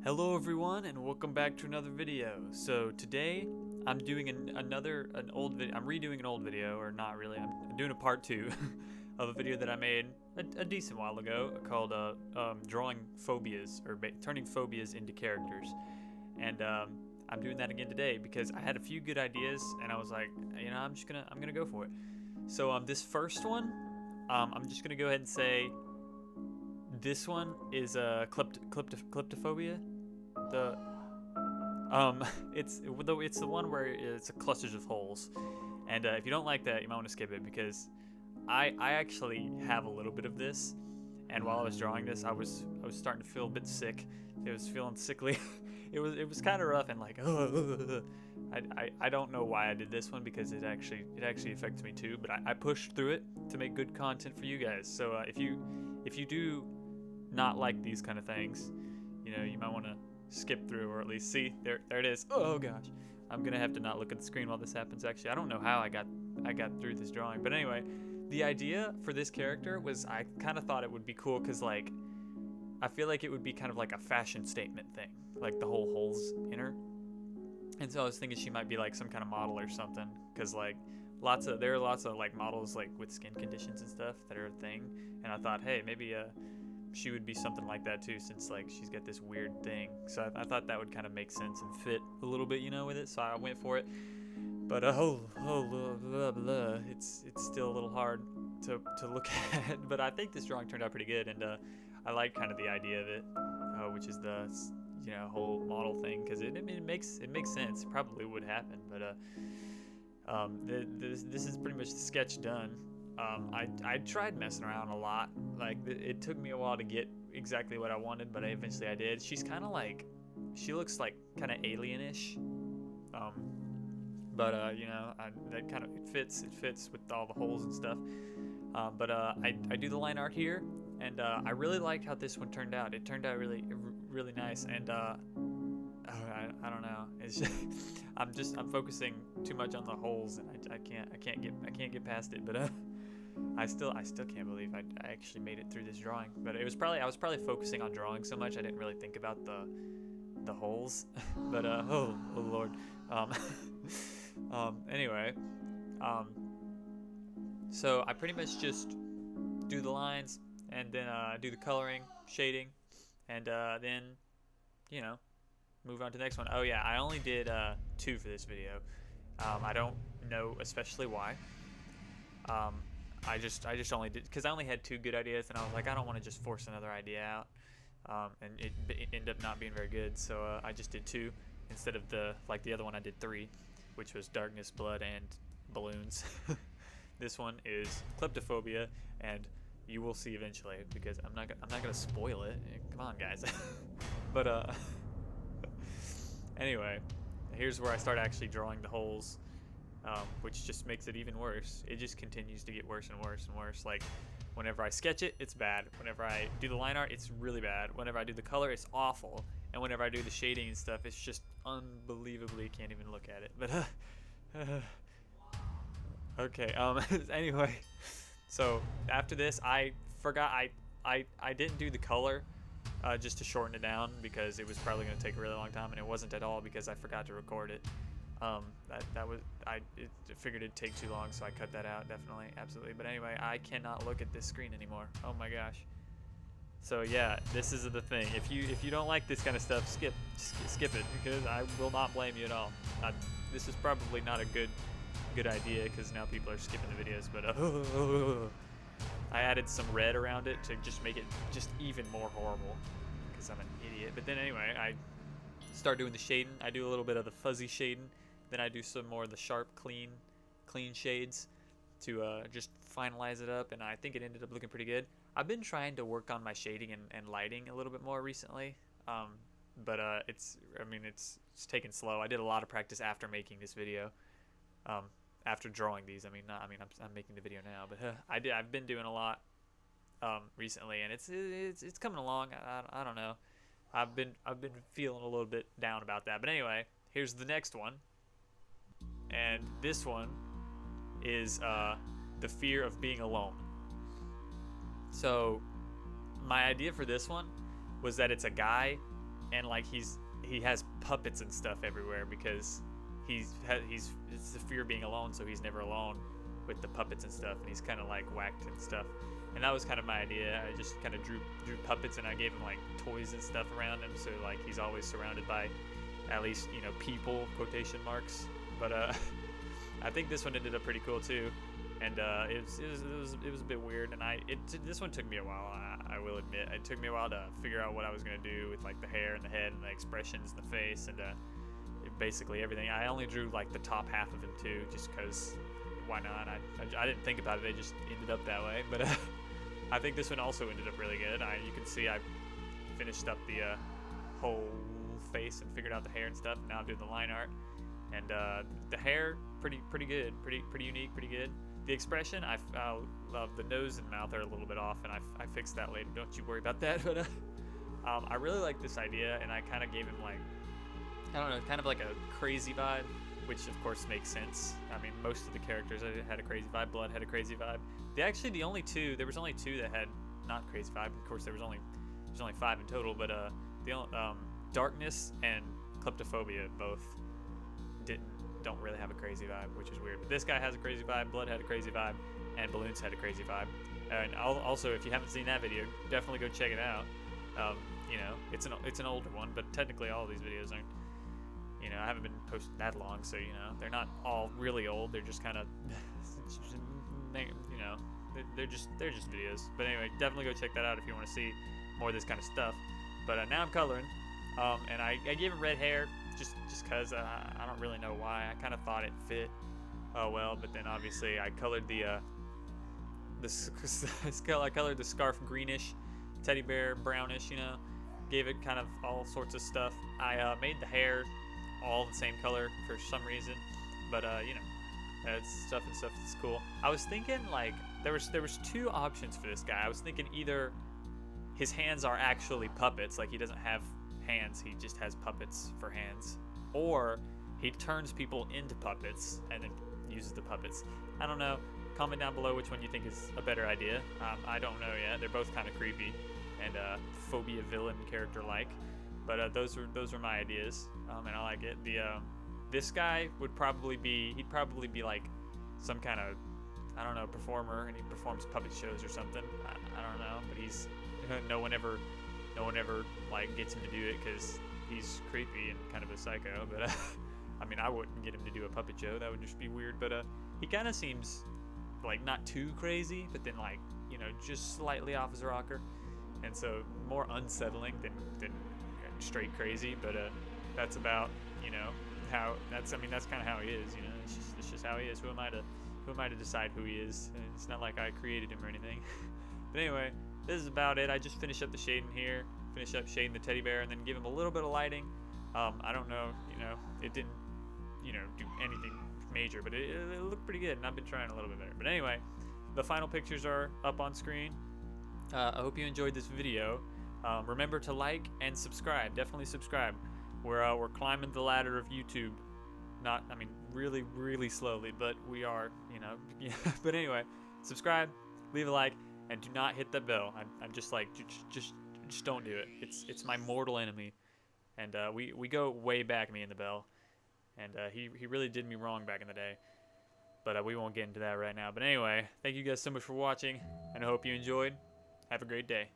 Hello everyone and welcome back to another video. So today I'm doing an old video. I'm redoing an old video, or not really. I'm doing a part 2 of a video that I made a decent while ago called drawing phobias, or turning phobias into characters. And I'm doing that again today because I had a few good ideas and I was like, you know, I'm gonna go for it. So this first one, I'm just gonna go ahead and say this one is a kleptophobia. It's the one where it's a clusters of holes, and if you don't like that, you might want to skip it because I actually have a little bit of this, and while I was drawing this, I was starting to feel a bit sick. It was feeling sickly. it was kind of rough and like I don't know why I did this one because it actually affects me too, but I pushed through it to make good content for you guys. So if you do not like these kind of things, you know, you might want to skip through, or at least see there it is. Oh gosh, I'm gonna have to not look at the screen while this happens. Actually, I don't know how I got through this drawing, but anyway, the idea for this character was I kind of thought it would be cool because like I feel like it would be kind of like a fashion statement thing, like the whole holes in her. And so I was thinking she might be like some kind of model or something, because like there are lots of like models like with skin conditions and stuff that are a thing, and I thought, hey, maybe she would be something like that too, since like she's got this weird thing. So I thought that would kind of make sense and fit a little bit, you know, with it. So I went for it. But blah, blah. It's still a little hard to look at. But I think this drawing turned out pretty good, and I like kind of the idea of it, which is the whole model thing, because it makes sense. It probably would happen. But this is pretty much the sketch done. I tried messing around a lot. Like it took me a while to get exactly what I wanted, but eventually I did. She's kind of like, she looks like kind of alienish. But you know, that kind of it fits with all the holes and stuff. But I do the line art here, and I really liked how this one turned out. It turned out really nice, and I don't know. It's just, I'm focusing too much on the holes, and I can't get past it. But I still can't believe I actually made it through this drawing. But I was probably focusing on drawing so much I didn't really think about the holes. But oh Lord. Anyway, so I pretty much just do the lines and then do the coloring, shading, and then you know, move on to the next one. Oh yeah, I only did 2 for this video. I don't know especially why. I just only did because I only had 2 good ideas, and I was like, I don't want to just force another idea out, and it ended up not being very good. So I just did 2 instead of the other one I did 3, which was darkness, blood, and balloons. This one is kleptophobia, and you will see eventually because I'm not gonna spoil it. Come on, guys. But anyway, here's where I start actually drawing the holes. Which just makes it even worse. It just continues to get worse and worse and worse. Like, whenever I sketch it, it's bad. Whenever I do the line art, it's really bad. Whenever I do the color, it's awful. And whenever I do the shading and stuff, it's just unbelievably, can't even look at it. But, okay, anyway. So, after this, I forgot, I didn't do the color, just to shorten it down, because it was probably going to take a really long time, and it wasn't at all because I forgot to record it. I figured it'd take too long, so I cut that out, definitely, absolutely. But anyway, I cannot look at this screen anymore. Oh my gosh. So yeah, this is the thing. If you don't like this kind of stuff, skip it, because I will not blame you at all. This is probably not a good idea, because now people are skipping the videos. But I added some red around it to just make it just even more horrible, because I'm an idiot. But then anyway, I start doing the shading. I do a little bit of the fuzzy shading. Then I do some more of the sharp, clean shades to just finalize it up, and I think it ended up looking pretty good. I've been trying to work on my shading and lighting a little bit more recently, but it's taken slow. I did a lot of practice after making this video, after drawing these. I'm making the video now, but I've been doing a lot recently, and it's coming along. I don't know. I've been feeling a little bit down about that, but anyway, here's the next one. And this one is the fear of being alone. So my idea for this one was that it's a guy and like he has puppets and stuff everywhere because he's it's the fear of being alone, so he's never alone with the puppets and stuff, and he's kind of like whacked and stuff. And that was kind of my idea. I just kind of drew puppets, and I gave him like toys and stuff around him, so like he's always surrounded by at least, you know, people, quotation marks. But I think this one ended up pretty cool too, and it was a bit weird. And this one took me a while. I will admit, it took me a while to figure out what I was gonna do with like the hair and the head and the expressions and the face and basically everything. I only drew like the top half of him too, just because why not? I didn't think about it. It just ended up that way. But I think this one also ended up really good. You can see I finished up the whole face and figured out the hair and stuff. Now I'm doing the line art, and the hair pretty good, pretty unique, pretty good. The expression, I love the nose and mouth are a little bit off, and I fixed that later. Don't you worry about that. But I really like this idea, and I kind of gave him like, I don't know, kind of like a crazy vibe, which of course makes sense. I mean, most of the characters had a crazy vibe. Blood had a crazy vibe. There was only two that had not crazy vibe. Of course, there's only 5 in total, but Darkness and Kleptophobia both don't really have a crazy vibe, which is weird. But this guy has a crazy vibe, Blood had a crazy vibe, and Balloons had a crazy vibe. And also, if you haven't seen that video, definitely go check it out. You know, it's an older one, but technically all of these videos aren't. You know, I haven't been posted that long, so you know they're not all really old. They're just kind of, you know, they're just videos. But anyway, definitely go check that out if you want to see more of this kind of stuff. But now I'm coloring, and I gave him red hair just because I don't really know why. I kind of thought it fit well, but then obviously I colored I colored the scarf greenish, teddy bear brownish. You know, gave it kind of all sorts of stuff. I made the hair all the same color for some reason, but you know, stuff that's cool. I was thinking like there was 2 options for this guy. I was thinking either his hands are actually puppets, like he doesn't have hands, he just has puppets for hands, or he turns people into puppets and then uses the puppets. I don't know. Comment down below which one you think is a better idea. I don't know yet. They're both kind of creepy and phobia villain character like. But those are my ideas, and I like it. This guy he'd probably be like some kind of, I don't know, performer, and he performs puppet shows or something. I don't know, but he's no one ever like gets him to do it because he's creepy and kind of a psycho. But I mean, I wouldn't get him to do a puppet show. That would just be weird. But he kind of seems like not too crazy, but then like, you know, just slightly off his rocker, and so more unsettling than straight crazy. But that's about, you know, that's kind of how he is. You know, it's just how he is. Who am I to decide who he is? It's not like I created him or anything. But anyway, this is about it. I just finished up the shading here, finish up shading the teddy bear, and then give him a little bit of lighting. I don't know, you know, it didn't, you know, do anything major, but it looked pretty good, and I've been trying a little bit better. But anyway, the final pictures are up on screen. I hope you enjoyed this video. Remember to like and subscribe. Definitely subscribe. We're climbing the ladder of YouTube. Really slowly, but we are, you know. But anyway, subscribe, leave a like, and do not hit that bell. I'm just like, just don't do it. It's my mortal enemy, and we go way back, me and the bell, and he really did me wrong back in the day. But we won't get into that right now. But anyway, thank you guys so much for watching, and I hope you enjoyed. Have a great day.